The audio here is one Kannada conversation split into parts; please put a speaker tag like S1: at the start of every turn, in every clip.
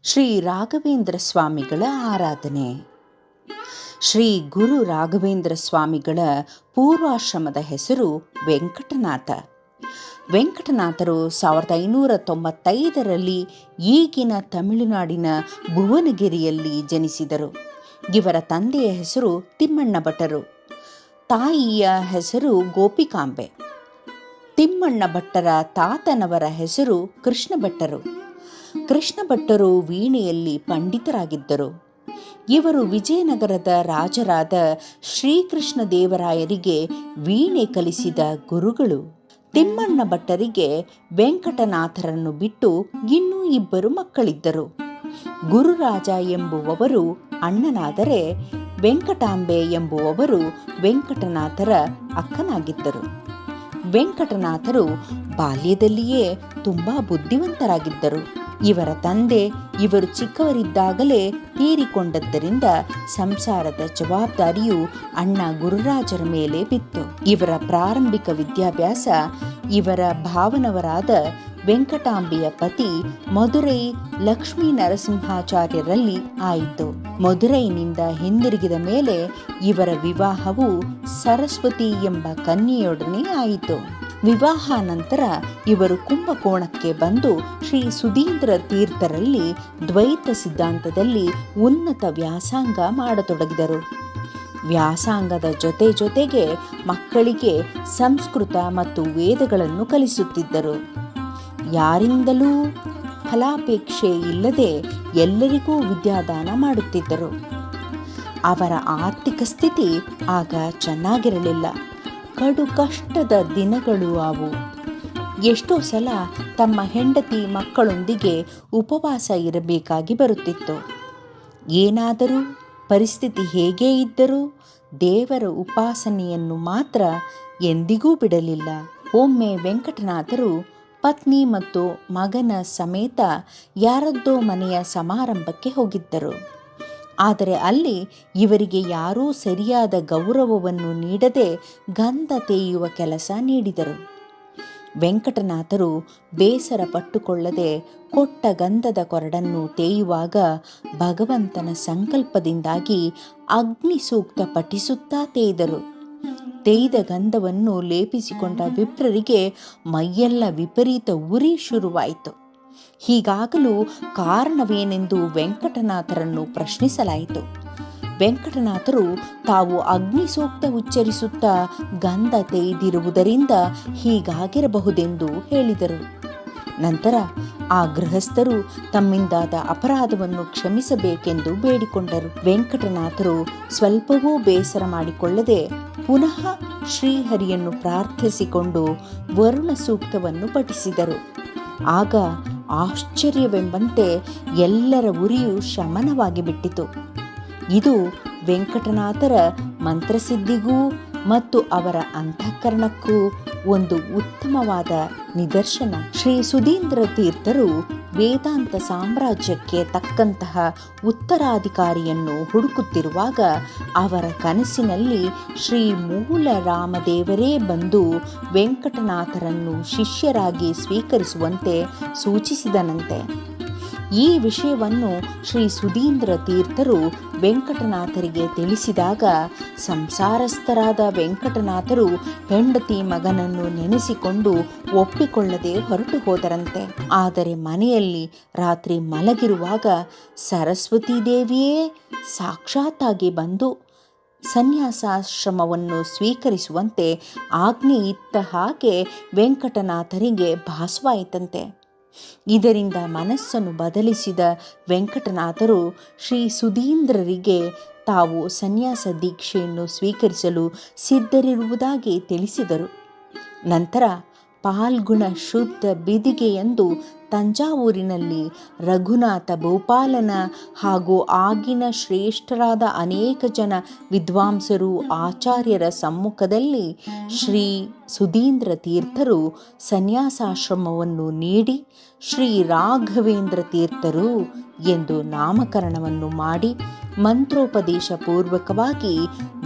S1: ಶ್ರೀ ರಾಘವೇಂದ್ರ ಸ್ವಾಮಿಗಳ ಆರಾಧನೆ. ಶ್ರೀ ಗುರು ರಾಘವೇಂದ್ರ ಸ್ವಾಮಿಗಳ ಪೂರ್ವಾಶ್ರಮದ ಹೆಸರು ವೆಂಕಟನಾಥ. ವೆಂಕಟನಾಥರು 1595ರಲ್ಲಿ ಈಗಿನ ತಮಿಳುನಾಡಿನ ಭುವನಗಿರಿಯಲ್ಲಿ ಜನಿಸಿದರು. ಇವರ ತಂದೆಯ ಹೆಸರು ತಿಮ್ಮಣ್ಣ ಭಟ್ಟರು, ತಾಯಿಯ ಹೆಸರು ಗೋಪಿಕಾಂಬೆ. ತಿಮ್ಮಣ್ಣ ಭಟ್ಟರ ತಾತನವರ ಹೆಸರು ಕೃಷ್ಣ ಭಟ್ಟರು. ಕೃಷ್ಣ ಭಟ್ಟರು ವೀಣೆಯಲ್ಲಿ ಪಂಡಿತರಾಗಿದ್ದರು. ಇವರು ವಿಜಯನಗರದ ರಾಜರಾದ ಶ್ರೀಕೃಷ್ಣ ದೇವರಾಯರಿಗೆ ವೀಣೆ ಕಲಿಸಿದ ಗುರುಗಳು. ತಿಮ್ಮಣ್ಣ ಭಟ್ಟರಿಗೆ ವೆಂಕಟನಾಥರನ್ನು ಬಿಟ್ಟು ಇನ್ನೂ 2 ಮಕ್ಕಳಿದ್ದರು. ಗುರುರಾಜ ಎಂಬುವವರು ಅಣ್ಣನಾದರೆ ವೆಂಕಟಾಂಬೆ ಎಂಬುವವರು ವೆಂಕಟನಾಥರ ಅಕ್ಕನಾಗಿದ್ದರು. ವೆಂಕಟನಾಥರು ಬಾಲ್ಯದಲ್ಲಿಯೇ ತುಂಬ ಬುದ್ಧಿವಂತರಾಗಿದ್ದರು. ಇವರ ತಂದೆ ಇವರು ಚಿಕ್ಕವರಿದ್ದಾಗಲೇ ತೀರಿಕೊಂಡದ್ದರಿಂದ ಸಂಸಾರದ ಜವಾಬ್ದಾರಿಯು ಅಣ್ಣ ಗುರುರಾಜರ ಮೇಲೆ ಬಿತ್ತು. ಇವರ ಪ್ರಾರಂಭಿಕ ವಿದ್ಯಾಭ್ಯಾಸ ಇವರ ಭಾವನವರಾದ ವೆಂಕಟಾಂಬೆಯ ಪತಿ ಮಧುರೈ ಲಕ್ಷ್ಮೀ ನರಸಿಂಹಾಚಾರ್ಯರಲ್ಲಿ ಆಯಿತು. ಮಧುರೈನಿಂದ ಹಿಂದಿರುಗಿದ ಮೇಲೆ ಇವರ ವಿವಾಹವು ಸರಸ್ವತಿ ಎಂಬ ಕನ್ಯೆಯೊಡನೆ ಆಯಿತು. ವಿವಾಹ ನಂತರ ಇವರು ಕುಂಭಕೋಣಕ್ಕೆ ಬಂದು ಶ್ರೀ ಸುಧೀಂದ್ರ ತೀರ್ಥರಲ್ಲಿ ದ್ವೈತ ಸಿದ್ಧಾಂತದಲ್ಲಿ ಉನ್ನತ ವ್ಯಾಸಂಗ ಮಾಡತೊಡಗಿದರು. ವ್ಯಾಸಂಗದ ಜೊತೆಗೆ ಮಕ್ಕಳಿಗೆ ಸಂಸ್ಕೃತ ಮತ್ತು ವೇದಗಳನ್ನು ಕಲಿಸುತ್ತಿದ್ದರು. ಯಾರಿಂದಲೂ ಫಲಾಪೇಕ್ಷೆ ಇಲ್ಲದೆ ಎಲ್ಲರಿಗೂ ವಿದ್ಯಾದಾನ ಮಾಡುತ್ತಿದ್ದರು. ಅವರ ಆರ್ಥಿಕ ಸ್ಥಿತಿ ಆಗ ಚೆನ್ನಾಗಿರಲಿಲ್ಲ. ಕಡು ಕಷ್ಟದ ದಿನಗಳು ಅವು. ಎಷ್ಟೋ ಸಲ ತಮ್ಮ ಹೆಂಡತಿ ಮಕ್ಕಳೊಂದಿಗೆ ಉಪವಾಸ ಇರಬೇಕಾಗಿ ಬರುತ್ತಿತ್ತು. ಏನಾದರೂ ಪರಿಸ್ಥಿತಿ ಹೇಗೇ ಇದ್ದರೂ ದೇವರ ಉಪಾಸನೆಯನ್ನು ಮಾತ್ರ ಎಂದಿಗೂ ಬಿಡಲಿಲ್ಲ. ಒಮ್ಮೆ ವೆಂಕಟನಾಥರು ಪತ್ನಿ ಮತ್ತು ಮಗನ ಸಮೇತ ಯಾರದ್ದೋ ಮನೆಯ ಸಮಾರಂಭಕ್ಕೆ ಹೋಗಿದ್ದರು. ಆದರೆ ಅಲ್ಲಿ ಇವರಿಗೆ ಯಾರೂ ಸರಿಯಾದ ಗೌರವವನ್ನು ನೀಡದೆ ಗಂಧ ತೇಯುವ ಕೆಲಸ ನೀಡಿದರು. ವೆಂಕಟನಾಥರು ಬೇಸರ ಪಟ್ಟುಕೊಳ್ಳದೆ ಕೊಟ್ಟ ಗಂಧದ ಕೊರಡನ್ನು ತೇಯುವಾಗ ಭಗವಂತನ ಸಂಕಲ್ಪದಿಂದಾಗಿ ಅಗ್ನಿ ಸೂಕ್ತ ಪಠಿಸುತ್ತಾ ತೇಯ್ದರು. ತೇಯ್ದ ಗಂಧವನ್ನು ಲೇಪಿಸಿಕೊಂಡ ವಿಪ್ರರಿಗೆ ಮೈಯೆಲ್ಲ ವಿಪರೀತ ಉರಿ ಶುರುವಾಯಿತು. ಹೀಗಾಗಲು ಕಾರಣವೇನೆಂದು ವೆಂಕಟನಾಥರನ್ನು ಪ್ರಶ್ನಿಸಲಾಯಿತು. ವೆಂಕಟನಾಥರು ತಾವು ಅಗ್ನಿ ಸೂಕ್ತ ಉಚ್ಚರಿಸುತ್ತಾ ಗಂಧ ತೇಯ್ದಿರುವುದರಿಂದ ಹೀಗಾಗಿರಬಹುದೆಂದು ಹೇಳಿದರು. ನಂತರ ಆ ಗೃಹಸ್ಥರು ತಮ್ಮಿಂದಾದ ಅಪರಾಧವನ್ನು ಕ್ಷಮಿಸಬೇಕೆಂದು ಬೇಡಿಕೊಂಡರು. ವೆಂಕಟನಾಥರು ಸ್ವಲ್ಪವೂ ಬೇಸರ ಮಾಡಿಕೊಳ್ಳದೆ ಪುನಃ ಶ್ರೀಹರಿಯನ್ನು ಪ್ರಾರ್ಥಿಸಿಕೊಂಡು ವರುಣ ಸೂಕ್ತವನ್ನು ಪಠಿಸಿದರು. ಆಗ ಆಶ್ಚರ್ಯವೆಂಬಂತೆ ಎಲ್ಲರ ಉರಿಯು ಶಮನವಾಗಿ ಬಿಟ್ಟಿತು. ಇದು ವೆಂಕಟನಾಥರ ಮಂತ್ರಸಿದ್ಧಿಗೂ ಮತ್ತು ಅವರ ಅಂತಃಕರಣಕ್ಕೂ ಒಂದು ಉತ್ತಮವಾದ ನಿದರ್ಶನ. ಶ್ರೀ ಸುಧೀಂದ್ರ ತೀರ್ಥರು ವೇದಾಂತ ಸಾಮ್ರಾಜ್ಯಕ್ಕೆ ತಕ್ಕಂತಹ ಉತ್ತರಾಧಿಕಾರಿಯನ್ನು ಹುಡುಕುತ್ತಿರುವಾಗ ಅವರ ಕನಸಿನಲ್ಲಿ ಶ್ರೀ ಮೂಲ ರಾಮದೇವರೇ ಬಂದು ವೆಂಕಟನಾಥರನ್ನು ಶಿಷ್ಯರಾಗಿ ಸ್ವೀಕರಿಸುವಂತೆ ಸೂಚಿಸಿದನಂತೆ. ಈ ವಿಷಯವನ್ನು ಶ್ರೀ ಸುಧೀಂದ್ರ ತೀರ್ಥರು ವೆಂಕಟನಾಥರಿಗೆ ತಿಳಿಸಿದಾಗ ಸಂಸಾರಸ್ಥರಾದ ವೆಂಕಟನಾಥರು ಹೆಂಡತಿ ಮಗನನ್ನು ನೆನೆಸಿಕೊಂಡು ಒಪ್ಪಿಕೊಳ್ಳದೆ ಹೊರಟು ಹೋದರಂತೆ. ಆದರೆ ಮನೆಯಲ್ಲಿ ರಾತ್ರಿ ಮಲಗಿರುವಾಗ ಸರಸ್ವತೀ ದೇವಿಯೇ ಸಾಕ್ಷಾತ್ತಾಗಿ ಬಂದು ಸನ್ಯಾಸಾಶ್ರಮವನ್ನು ಸ್ವೀಕರಿಸುವಂತೆ ಆಜ್ಞೆ ಇತ್ತ ಹಾಗೆ ವೆಂಕಟನಾಥರಿಗೆ ಭಾಸವಾಯಿತಂತೆ. ಇದರಿಂದ ಮನಸ್ಸನ್ನು ಬದಲಿಸಿದ ವೆಂಕಟನಾಥರು ಶ್ರೀ ಸುಧೀಂದ್ರರಿಗೆ ತಾವು ಸನ್ಯಾಸ ದೀಕ್ಷೆಯನ್ನು ಸ್ವೀಕರಿಸಲು ಸಿದ್ಧರಿರುವುದಾಗಿ ತಿಳಿಸಿದರು. ನಂತರ ಪಾಲ್ಗುಣ ಶುದ್ಧ ಬಿದಿಗೆಯಂದು ತಂಜಾವೂರಿನಲ್ಲಿ ರಘುನಾಥ ಭೂಪಾಲನ ಹಾಗೂ ಆಗಿನ ಶ್ರೇಷ್ಠರಾದ ಅನೇಕ ಜನ ವಿದ್ವಾಂಸರು ಆಚಾರ್ಯರ ಸಮ್ಮುಖದಲ್ಲಿ ಶ್ರೀ ಸುಧೀಂದ್ರ ತೀರ್ಥರು ಸನ್ಯಾಸಾಶ್ರಮವನ್ನು ನೀಡಿ ಶ್ರೀ ರಾಘವೇಂದ್ರ ತೀರ್ಥರು ಎಂದು ನಾಮಕರಣವನ್ನು ಮಾಡಿ ಮಂತ್ರೋಪದೇಶ ಪೂರ್ವಕವಾಗಿ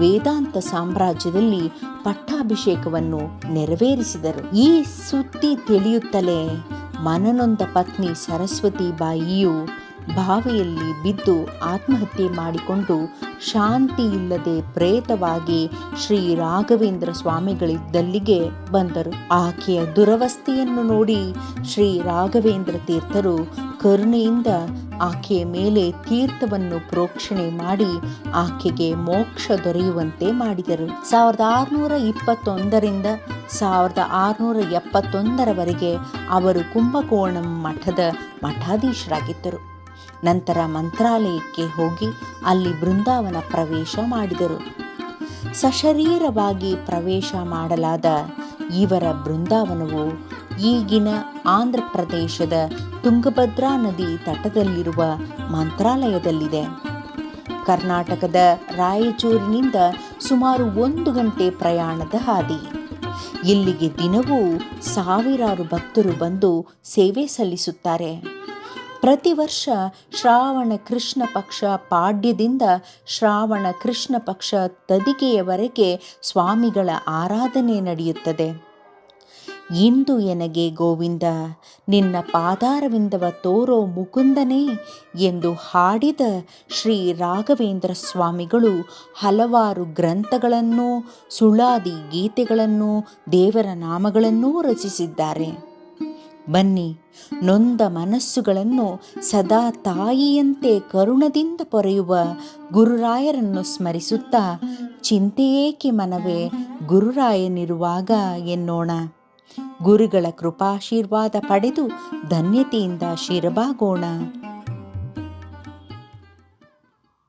S1: ವೇದಾಂತ ಸಾಮ್ರಾಜ್ಯದಲ್ಲಿ ಪಟ್ಟಾಭಿಷೇಕವನ್ನು ನೆರವೇರಿಸಿದರು. ಈ ಸುದ್ದಿ ತಿಳಿಯುತ್ತಲೇ ಮನನೊಂದ ಪತ್ನಿ ಸರಸ್ವತಿ ಬಾಯಿಯು ಬಾವಿಯಲ್ಲಿ ಬಿದ್ದು ಆತ್ಮಹತ್ಯೆ ಮಾಡಿಕೊಂಡು ಶಾಂತಿ ಇಲ್ಲದೆ ಪ್ರೇತವಾಗಿ ಶ್ರೀ ರಾಘವೇಂದ್ರ ಸ್ವಾಮಿಗಳಿದ್ದಲ್ಲಿಗೆ ಬಂದರು. ಆಕೆಯ ದುರವಸ್ಥೆಯನ್ನು ನೋಡಿ ಶ್ರೀ ರಾಘವೇಂದ್ರ ತೀರ್ಥರು ಕರುಣೆಯಿಂದ ಆಕೆಯ ಮೇಲೆ ತೀರ್ಥವನ್ನು ಪ್ರೋಕ್ಷಣೆ ಮಾಡಿ ಆಕೆಗೆ ಮೋಕ್ಷ ದೊರೆಯುವಂತೆ ಮಾಡಿದರು. 1621ರಿಂದ 1671ರವರೆಗೆ ಅವರು ಕುಂಭಕೋಣಂ ಮಠದ ಮಠಾಧೀಶರಾಗಿದ್ದರು. ನಂತರ ಮಂತ್ರಾಲಯಕ್ಕೆ ಹೋಗಿ ಅಲ್ಲಿ ಬೃಂದಾವನ ಪ್ರವೇಶ ಮಾಡಿದರು. ಸಶರೀರವಾಗಿ ಪ್ರವೇಶ ಮಾಡಲಾದ ಇವರ ಬೃಂದಾವನವು ಈಗಿನ ಆಂಧ್ರ ಪ್ರದೇಶದ ತುಂಗಭದ್ರಾ ನದಿ ತಟದಲ್ಲಿರುವ ಮಂತ್ರಾಲಯದಲ್ಲಿದೆ. ಕರ್ನಾಟಕದ ರಾಯಚೂರಿನಿಂದ ಸುಮಾರು 1 ಗಂಟೆ ಪ್ರಯಾಣದ ಹಾದಿ. ಇಲ್ಲಿಗೆ ದಿನವೂ ಸಾವಿರಾರು ಭಕ್ತರು ಬಂದು ಸೇವೆ ಸಲ್ಲಿಸುತ್ತಾರೆ. ಪ್ರತಿ ವರ್ಷ ಶ್ರಾವಣ ಕೃಷ್ಣ ಪಕ್ಷ ಪಾಡ್ಯದಿಂದ ಶ್ರಾವಣ ಕೃಷ್ಣ ಪಕ್ಷ ತದಿಗೆಯವರೆಗೆ ಸ್ವಾಮಿಗಳ ಆರಾಧನೆ ನಡೆಯುತ್ತದೆ. ಇಂದು ಎನಗೆ ಗೋವಿಂದ ನಿನ್ನ ಪಾದಾರವಿಂದವ ತೋರೋ ಮುಕುಂದನೇ ಎಂದು ಹಾಡಿದ ಶ್ರೀ ರಾಘವೇಂದ್ರ ಸ್ವಾಮಿಗಳು ಹಲವಾರು ಗ್ರಂಥಗಳನ್ನು, ಸುಳಾದಿ ಗೀತೆಗಳನ್ನು, ದೇವರ ನಾಮಗಳನ್ನೂ ರಚಿಸಿದ್ದಾರೆ. ಬನ್ನಿ, ನೊಂದ ಮನಸ್ಸುಗಳನ್ನು ಸದಾ ತಾಯಿಯಂತೆ ಕರುಣದಿಂದ ಪೊರೆಯುವ ಗುರುರಾಯರನ್ನು ಸ್ಮರಿಸುತ್ತಾ ಚಿಂತೆಯೇಕೆ ಮನವೇ ಗುರುರಾಯನಿರುವಾಗ ಎನ್ನೋಣ. ಗುರುಗಳ ಕೃಪಾಶೀರ್ವಾದ ಪಡೆದು ಧನ್ಯತೆಯಿಂದ ಶಿರಬಾಗೋಣ.